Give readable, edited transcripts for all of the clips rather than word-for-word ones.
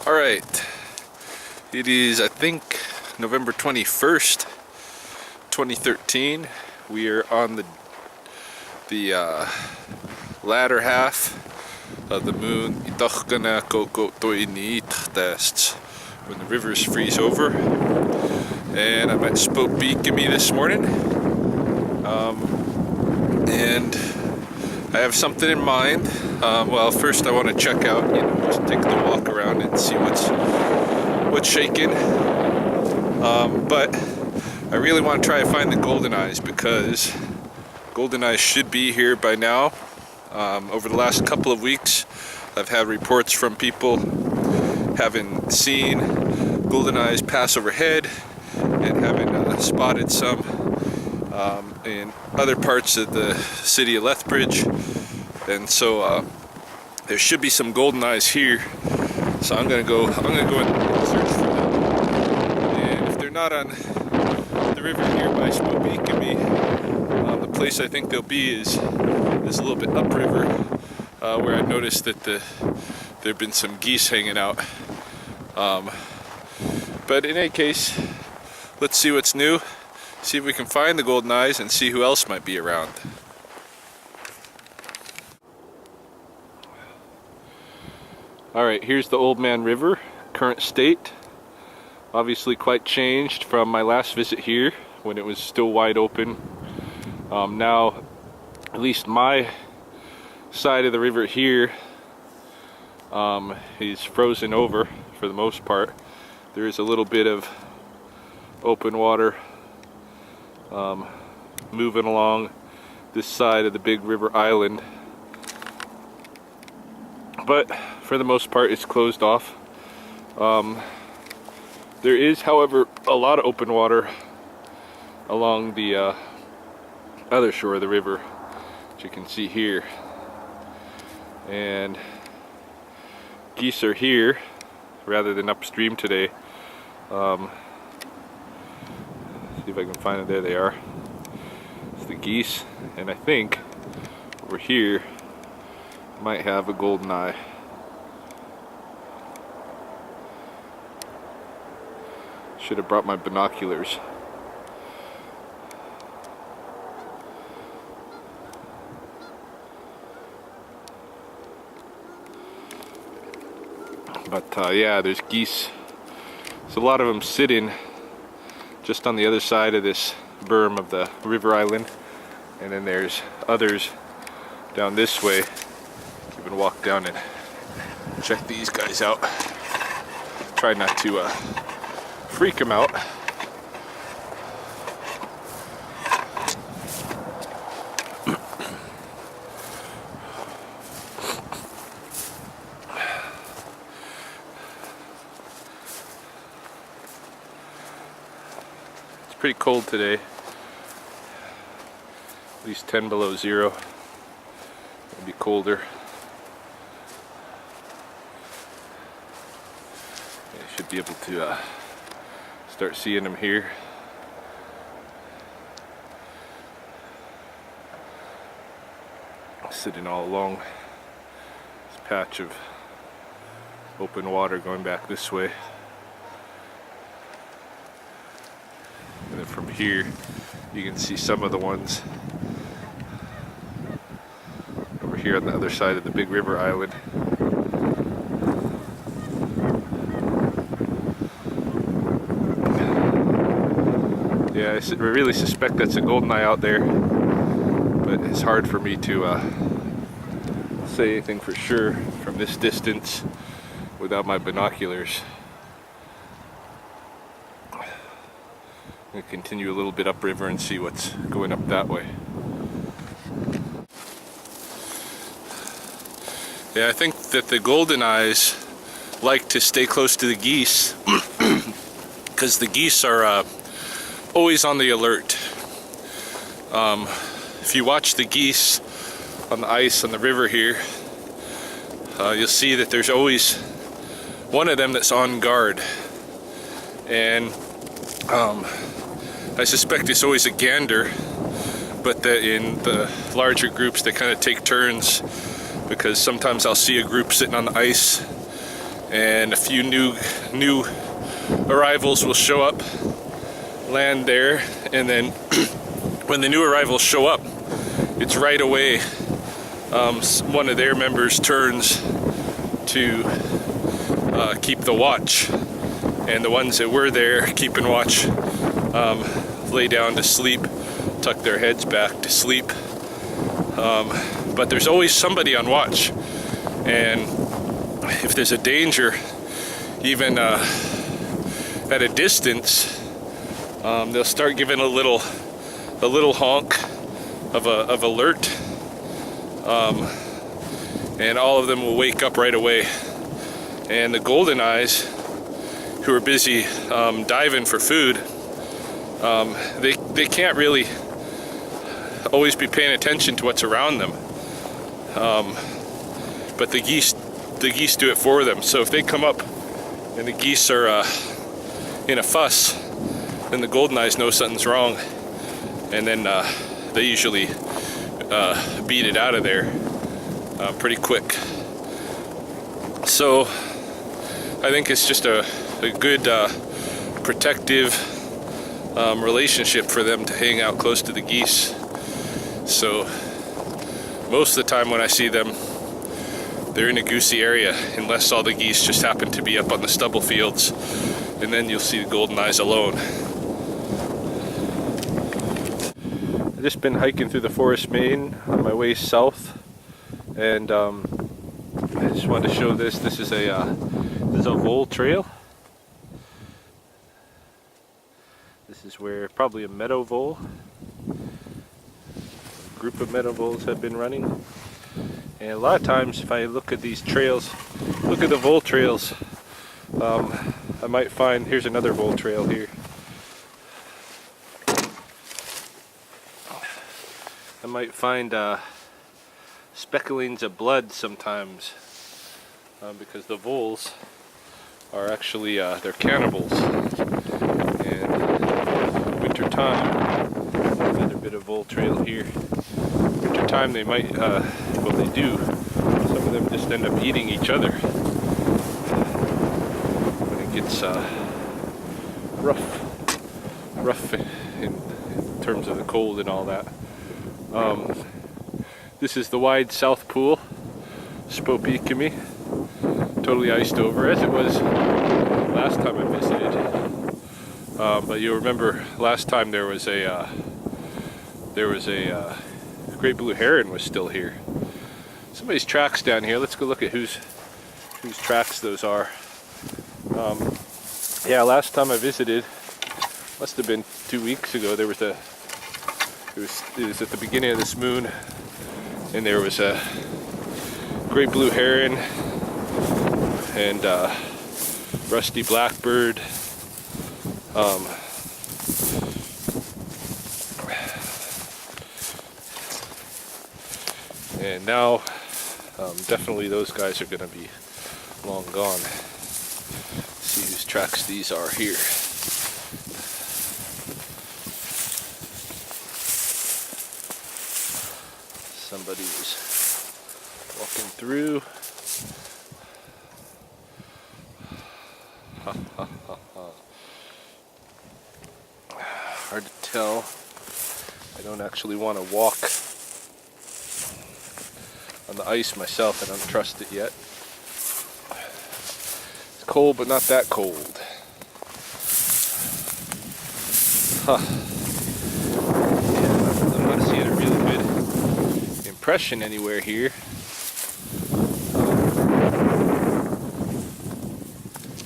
Alright, it is, I think, November 21st, 2013. We are on the latter half of the moon, when the rivers freeze over. And I'm at Sspopiikimi this morning. And I have something in mind. Well, first I want to check out, just take the walk around and see what's shaking. But I really want to try to find the golden eyes, because golden eyes should be here by now. Over the last couple of weeks, I've had reports from people having seen golden eyes pass overhead and having spotted some in other parts of the city of Lethbridge. And so there should be some golden eyes here. So I'm gonna go and search for them. And if they're not on the river here by Sspopiikimi, the place I think they'll be is a little bit upriver, where I noticed that there've been some geese hanging out. But in any case, let's see what's new. See if we can find the golden eyes and see who else might be around. Alright, here's the Old Man River, current state. Obviously quite changed from my last visit here when it was still wide open. Now, at least my side of the river here is frozen over for the most part. There is a little bit of open water moving along this side of the big river island, but for the most part it's closed off. There is, however, a lot of open water along the other shore of the river, which you can see here, and geese are here rather than upstream today. See if I can find it. There they are. It's the geese, and I think over here might have a golden eye. Should have brought my binoculars. But yeah, there's geese. There's a lot of them sitting just on the other side of this berm of the river island, and then there's others down this way. You can walk down and check these guys out. Try not to freak them out. Pretty cold today, at least 10 below zero, maybe colder. You should be able to start seeing them here. Sitting all along this patch of open water going back this way. And then from here, you can see some of the ones over here on the other side of the big river island. Yeah, I really suspect that's a golden eye out there, but it's hard for me to say anything for sure from this distance without my binoculars. I'm going to continue a little bit upriver and see what's going up that way. Yeah, I think that the golden eyes like to stay close to the geese because the geese are always on the alert. If you watch the geese on the ice on the river here, you'll see that there's always one of them that's on guard. And I suspect it's always a gander, but that in the larger groups they kind of take turns, because sometimes I'll see a group sitting on the ice and a few new arrivals will show up, land there, and then when the new arrivals show up, it's right away one of their members turns to keep the watch, and the ones that were there keeping watch lay down to sleep, tuck their heads back to sleep. But there's always somebody on watch, and if there's a danger, even at a distance, they'll start giving a little honk of alert, and all of them will wake up right away. And the golden eyes, who are busy diving for food, they can't really always be paying attention to what's around them. But the geese do it for them. So if they come up and the geese are in a fuss, then the golden eyes know something's wrong, and then they usually beat it out of there pretty quick. So I think it's just a good protective relationship for them to hang out close to the geese. So most of the time when I see them, they're in a goosey area, unless all the geese just happen to be up on the stubble fields, and then you'll see the golden eyes alone. I've just been hiking through the forest main on my way south, and I just wanted to show this. This is a vole trail. This is where probably a meadow vole, a group of meadow voles have been running. And a lot of times if I look at these trails, look at the vole trails, I might find, here's another vole trail here. I might find specklings of blood sometimes, because the voles are actually, they're cannibals. And winter time, another bit of vole trail here. Winter time they might, well they do, some of them just end up eating each other when it gets rough in terms of the cold and all that. This is the wide south pool, Sspopiikimi, totally iced over, as it was last time I visited. But you'll remember last time there was a great blue heron was still here. Somebody's tracks down here. Let's go look at whose tracks those are. Yeah, last time I visited, must have been 2 weeks ago. It was at the beginning of this moon, and there was a great blue heron and rusty blackbird. And now, definitely those guys are going to be long gone. Let's see whose tracks these are here. Somebody was walking through. Hard to tell. I don't actually want to walk on the ice myself. I don't trust it yet. It's cold, but not that cold. Yeah, I'm not seeing a really good impression anywhere here.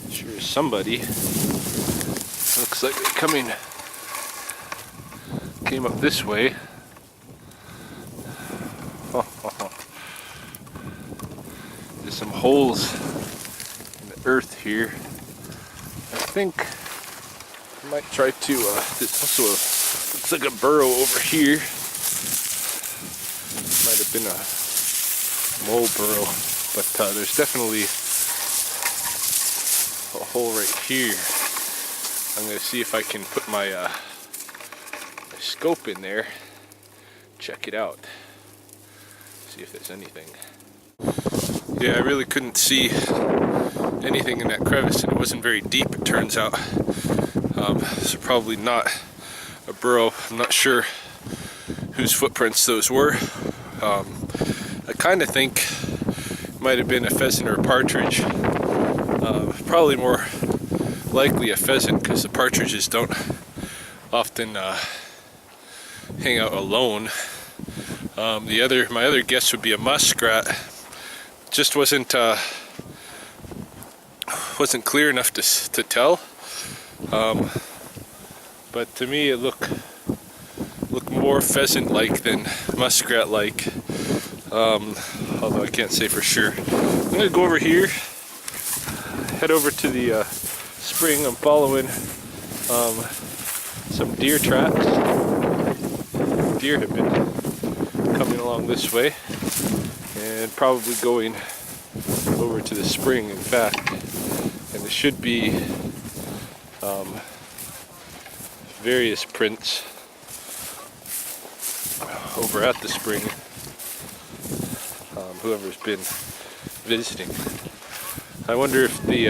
Sure is somebody. Looks like they're came up this way. There's some holes in the earth here. I think I might try to, there's also looks like a burrow over here. Might have been a mole burrow, but there's definitely a hole right here. I'm going to see if I can put my scope in there, check it out, see if there's anything. Yeah, I really couldn't see anything in that crevice, and it wasn't very deep, it turns out. So probably not a burrow. I'm not sure whose footprints those were. I kind of think it might have been a pheasant or a partridge. Probably more likely a pheasant, because the partridges don't often hang out alone. My other guess would be a muskrat. Just wasn't clear enough to tell. But to me, it looked more pheasant-like than muskrat-like. Although I can't say for sure. I'm gonna go over here, head over to the spring. I'm following some deer tracks. Deer have been coming along this way, and probably going over to the spring, in fact. And there should be various prints over at the spring. Whoever's been visiting. I wonder if the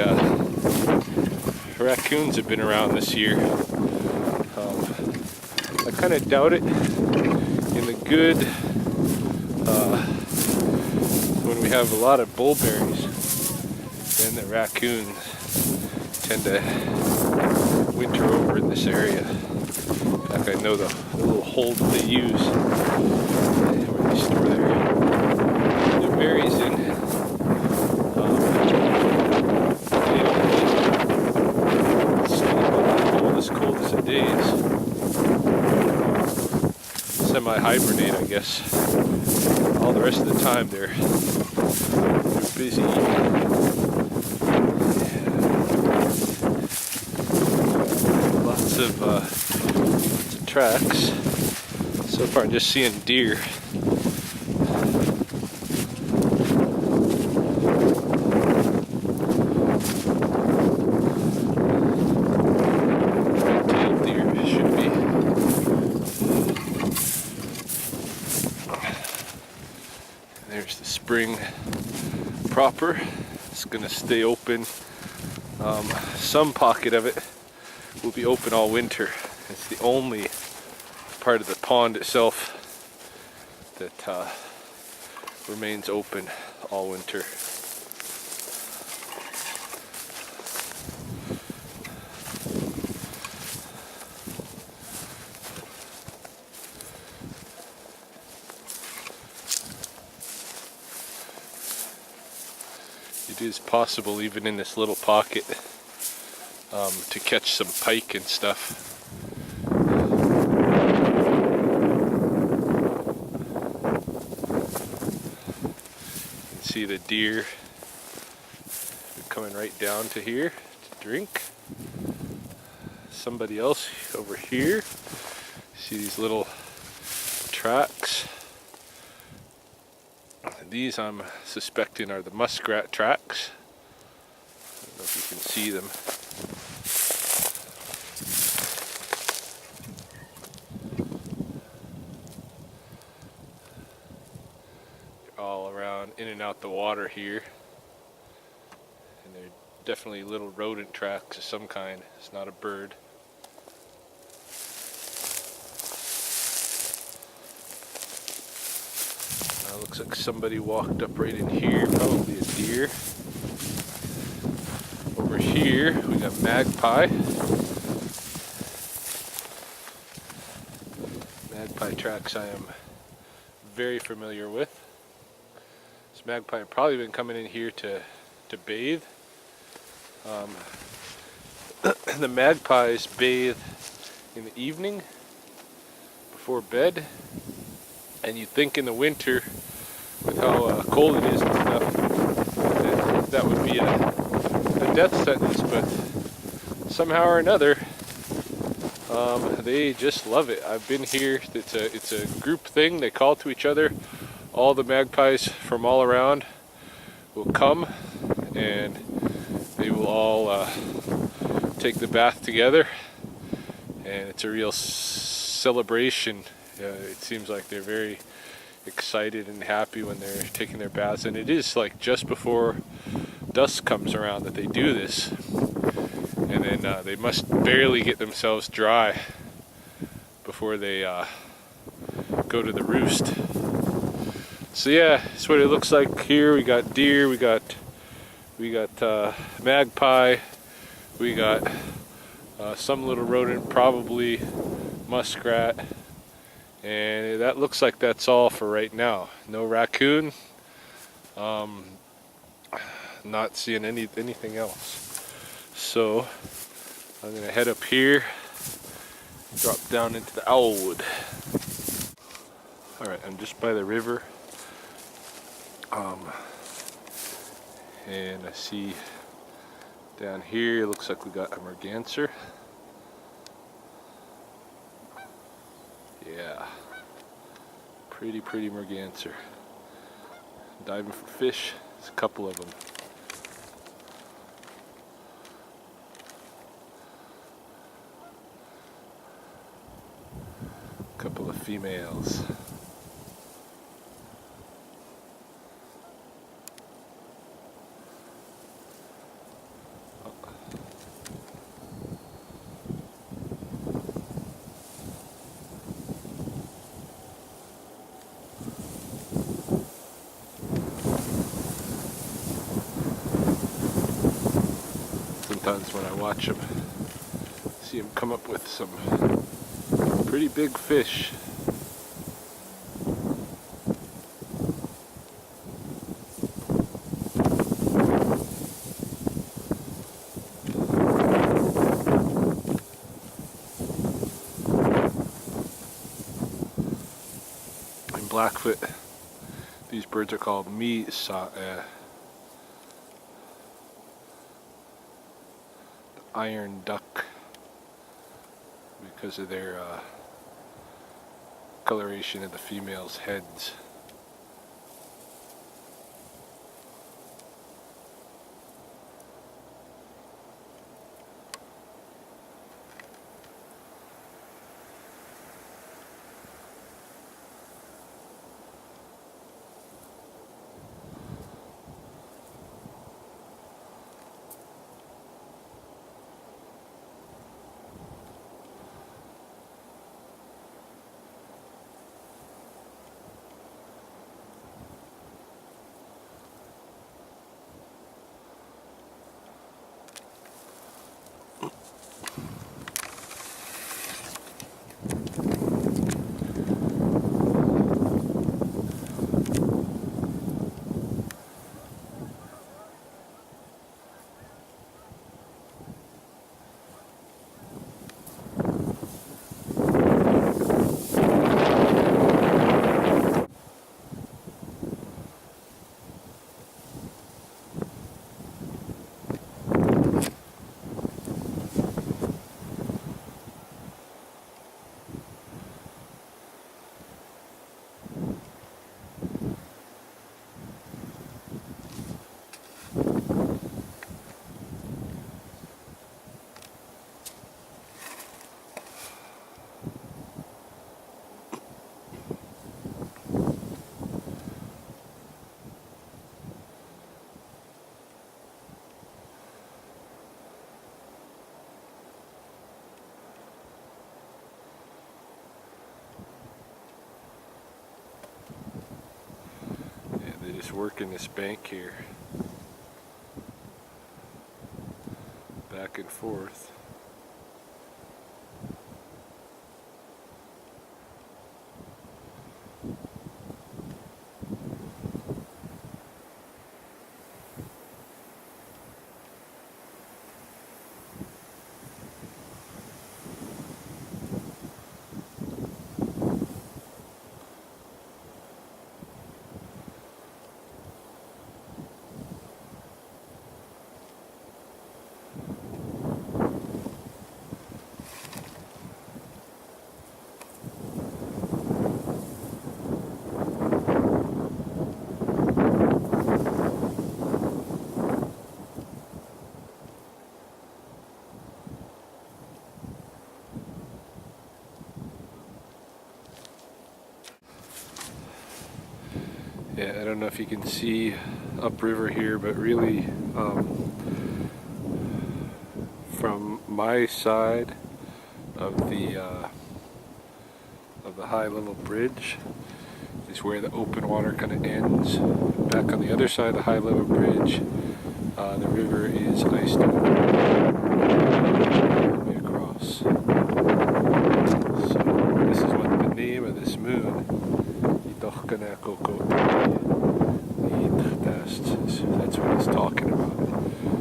raccoons have been around this year. I kind of doubt it. In the good, when we have a lot of bullberries, then the raccoons tend to winter over in this area. In fact, I know the little hole that they use where they store their berries in. It's coldest of days. Semi-hibernate, I guess. All the rest of the time they're busy. Lots of tracks. So far I'm just seeing deer. Red-tailed deer should be. There's the spring proper. It's gonna stay open. Some pocket of it will be open all winter. It's the only part of the pond itself that remains open all winter. It is possible, even in this little pocket, to catch some pike and stuff. You can see the deer coming right down to here to drink. Somebody else over here. See these little tracks. These I'm suspecting are the muskrat tracks. I don't know if you can see them. They're all around, in and out the water here. And they're definitely little rodent tracks of some kind. It's not a bird. Looks like somebody walked up right in here, probably a deer. Over here we got magpie. Magpie tracks I am very familiar with. This magpie have probably been coming in here to bathe. The magpies bathe in the evening before bed, and you'd think in the winter, with how cold it is and stuff, that would be a death sentence, but somehow or another, they just love it. I've been here. It's a group thing. They call to each other. All the magpies from all around will come, and they will all take the bath together, and it's a real celebration. It seems like they're very excited and happy when they're taking their baths, and it is like just before dusk comes around that they do this, and then they must barely get themselves dry before they go to the roost. So yeah, that's what it looks like here. We got deer, we got magpie, we got some little rodent, probably muskrat, and that looks like that's all for right now. No raccoon. Not seeing anything else. So I'm gonna head up here, drop down into the owlwood. All right, I'm just by the river, and I see down here, it looks like we got a merganser. Yeah, pretty merganser. Diving for fish. There's a couple of them. Couple of females. Sometimes when I watch them, see them come up with some pretty big fish. In Blackfoot, these birds are called iron duck, because of their coloration of the females' heads. Just working this bank here, back and forth. Yeah, I don't know if you can see upriver here, but really from my side of the high level bridge is where the open water kind of ends. Back on the other side of the high level bridge, the river is iced over across. So this is what the name of this moon, that's what it's talking about.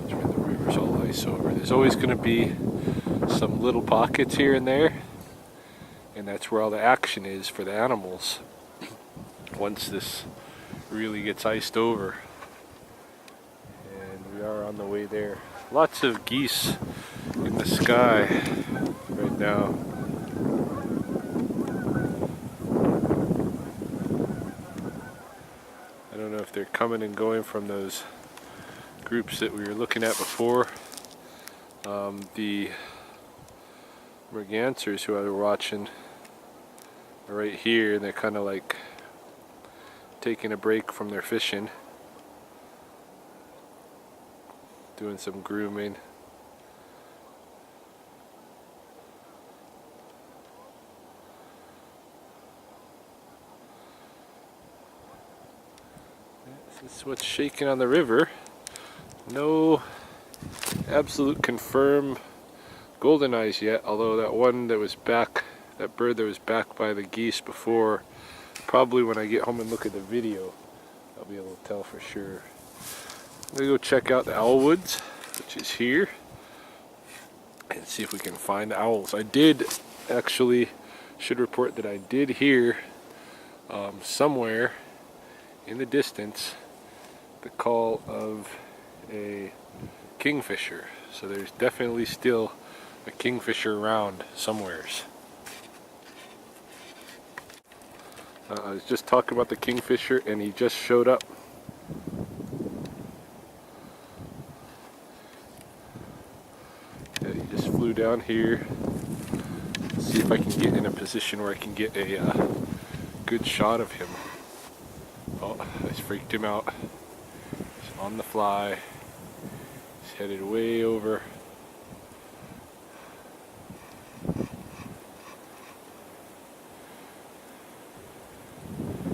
It's where the river's all ice over. There's always going to be some little pockets here and there, and that's where all the action is for the animals once this really gets iced over. And we are on the way there. Lots of geese in the sky right now. I don't know if they're coming and going from those groups that we were looking at before. The Mergansers who I was watching are right here, and they're kind of like taking a break from their fishing, doing some grooming. This is what's shaking on the river. No absolute confirmed golden eyes yet, although that one that was back, that bird that was back by the geese before, probably when I get home and look at the video, I'll be able to tell for sure. I'm gonna go check out the owl woods, which is here, and see if we can find owls. I did actually, should report that I did hear somewhere in the distance the call of a kingfisher. So there's definitely still a kingfisher around somewheres. I was just talking about the kingfisher and he just showed up. Yeah, he just flew down here. Let's see if I can get in a position where I can get a good shot of him. Oh, I just freaked him out. He's on the fly. He's headed way over.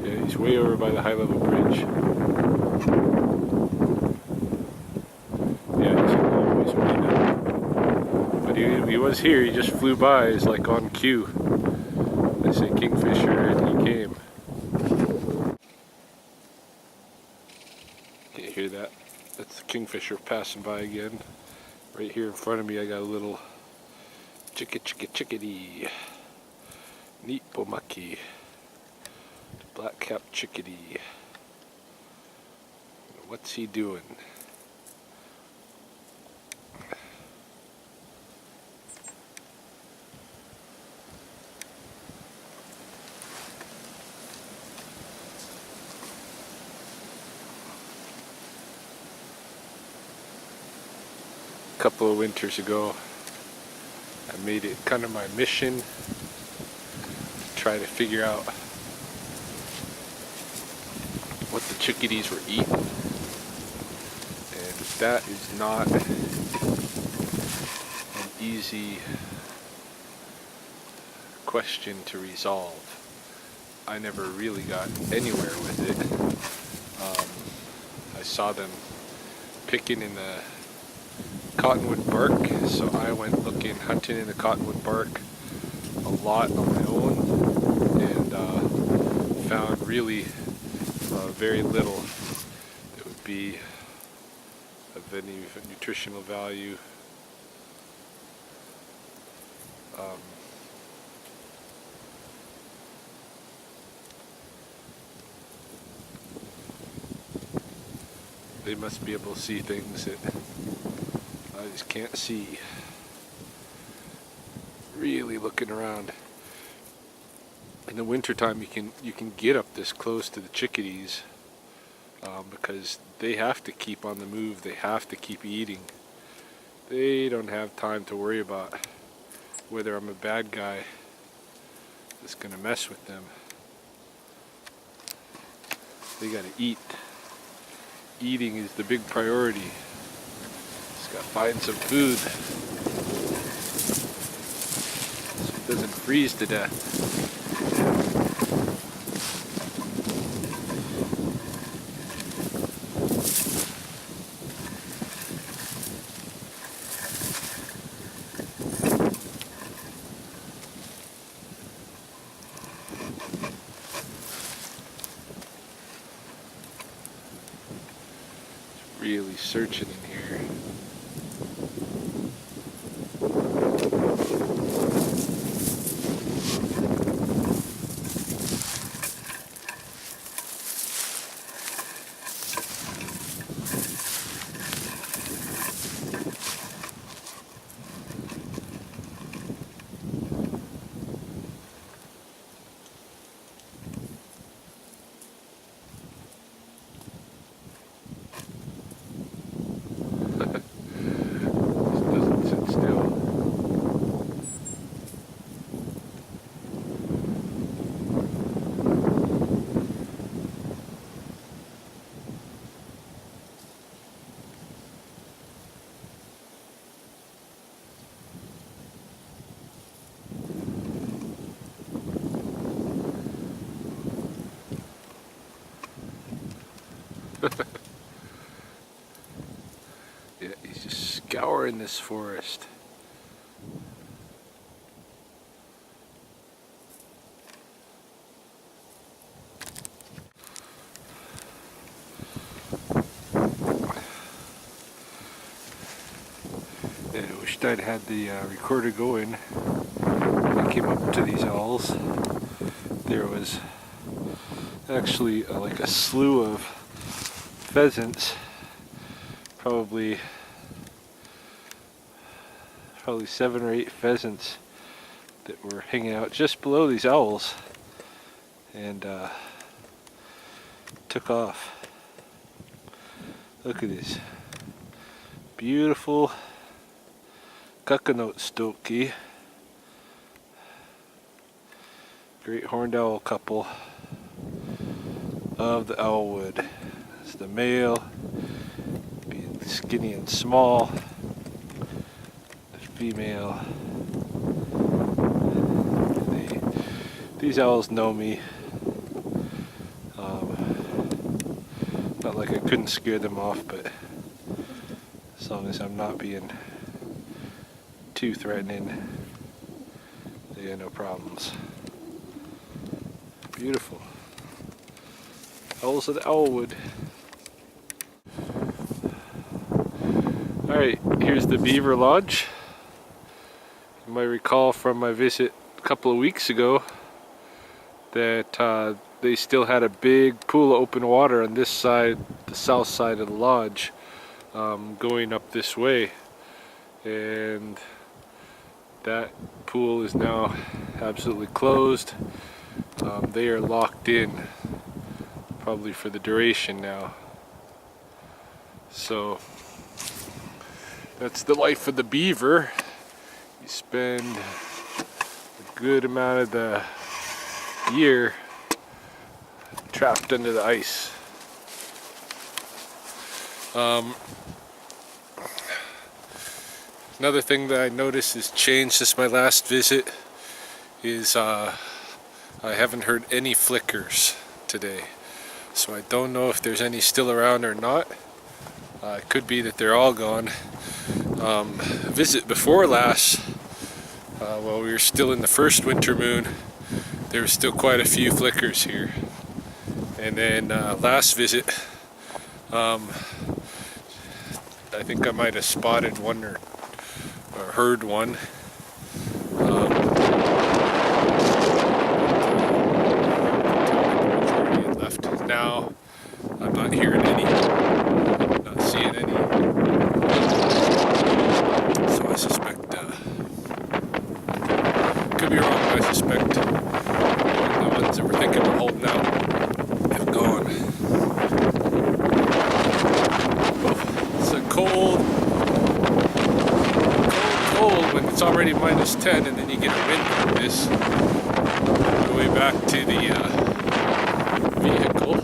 Yeah, he's way over by the high level bridge. Yeah, he's always way down. But he was here, he just flew by, he's like on cue. They say kingfisher and he came. Can't hear that. That's the kingfisher passing by again. Right here in front of me I got a little chickadee. Sspopiikimi. Black-capped chickadee. What's he doing? A couple of winters ago, I made it kind of my mission to try to figure out what the chickadees were eating, and that is not an easy question to resolve. I never really got anywhere with it. I saw them picking in the cottonwood bark, so I went looking, hunting in the cottonwood bark a lot on my own, and found really very little that would be of any nutritional value. They must be able to see things that I just can't see. Really looking around. In the wintertime you can get up this close to the chickadees because they have to keep on the move, they have to keep eating. They don't have time to worry about whether I'm a bad guy that's gonna mess with them. They gotta eat eating is the big priority. Just gotta find some food so it doesn't freeze to death. Really searching in here. Yeah, he's just scouring this forest. Yeah, I wished I'd had the recorder going when I came up to these owls. There was actually like a slew of pheasants, probably 7 or 8 pheasants that were hanging out just below these owls, and took off. Look at this beautiful coconut stokie, great horned owl couple of the owlwood. It's the male, being skinny and small. The female. These owls know me. Not like I couldn't scare them off, but as long as I'm not being too threatening, they got no problems. Beautiful. Owls of the owlwood. Alright, here's the beaver lodge. You might recall from my visit a couple of weeks ago that they still had a big pool of open water on this side, the south side of the lodge, going up this way, and that pool is now absolutely closed. They are locked in probably for the duration now. So that's the life of the beaver. You spend a good amount of the year trapped under the ice. Another thing that I noticed has changed since my last visit is I haven't heard any flickers today. So I don't know if there's any still around or not. It could be that they're all gone. Visit before last, while we were still in the first winter moon, there were still quite a few flickers here. And then last visit, I think I might have spotted one or heard one. Left. Now I'm not hearing any, not seeing any. So I suspect, could be wrong, but I suspect the ones that were thinking of holding out have gone. Oh, it's a cold when it's already -10 and then you get a wind like this. On the way back to the vehicle,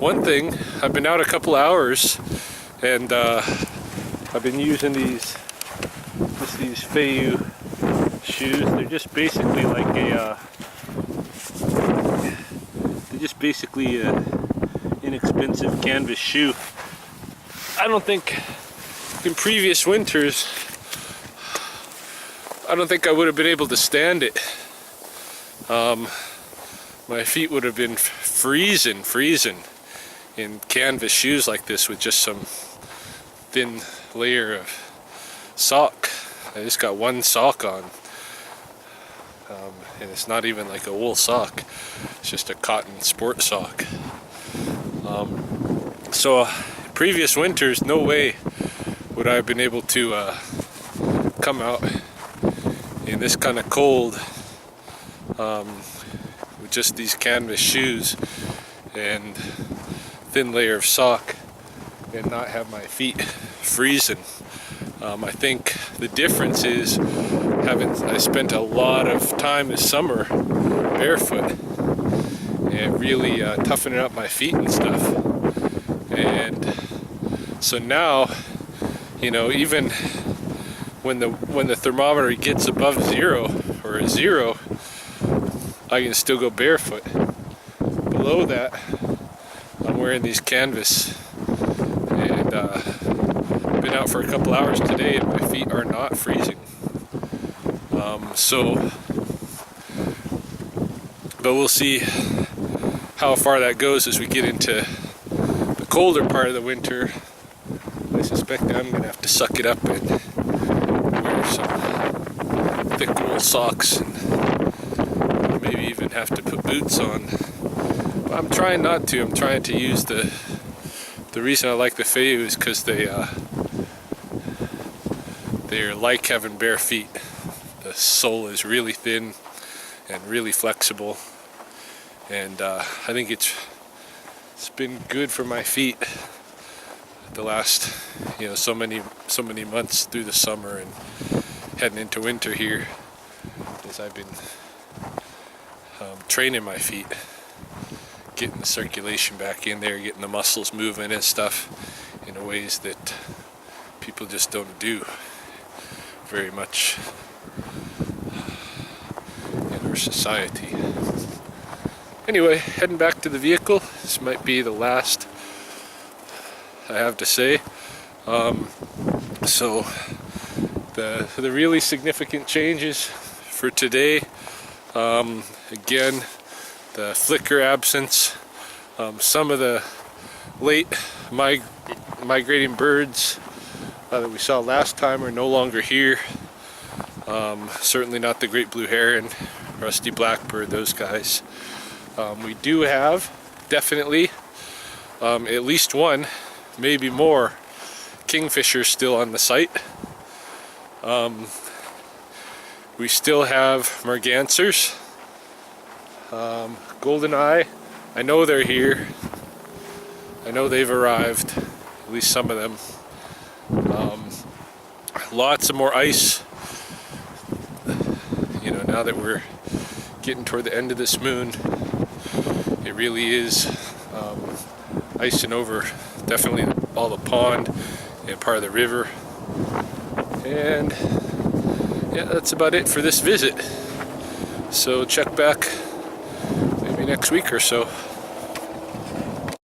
one thing, I've been out a couple hours, and I've been using these Phenological shoes. They're just basically like a inexpensive canvas shoe. I don't think in previous winters, I don't think I would have been able to stand it. My feet would have been freezing in canvas shoes like this with just some thin layer of sock. I just got one sock on, and it's not even like a wool sock, it's just a cotton sport sock. So previous winters, no way would I have been able to come out in this kind of cold with just these canvas shoes and thin layer of sock and not have my feet freezing. I think the difference is I spent a lot of time this summer barefoot and really toughening up my feet and stuff. And so now, you know, even when the thermometer gets above zero or a zero, I can still go barefoot. Below that, I'm wearing these canvas, and I've been out for a couple hours today and my feet are not freezing. But we'll see how far that goes as we get into the colder part of the winter. I suspect I'm going to have to suck it up and wear some thick wool socks and maybe even have to put boots on. But I'm trying not to. I'm trying to use the reason I like the Phenological is because they're like having bare feet. The sole is really thin and really flexible, and I think it's been good for my feet the last, you know, so many months through the summer and heading into winter here, as I've been training my feet, getting the circulation back in there, getting the muscles moving and stuff in ways that people just don't do very much in our society. Anyway, heading back to the vehicle. This might be the last I have to say. So the really significant changes for today, again, the flicker absence, some of the late migrating birds that we saw last time are no longer here. Certainly not the great blue heron, rusty blackbird, those guys. We do have definitely at least one, maybe more, kingfishers still on the site. We still have mergansers, goldeneye. I know they're here. I know they've arrived, at least some of them. Lots of more ice. You know, now that we're getting toward the end of this moon, it really is icing over definitely all the pond and part of the river. And yeah, that's about it for this visit. So check back maybe next week or so.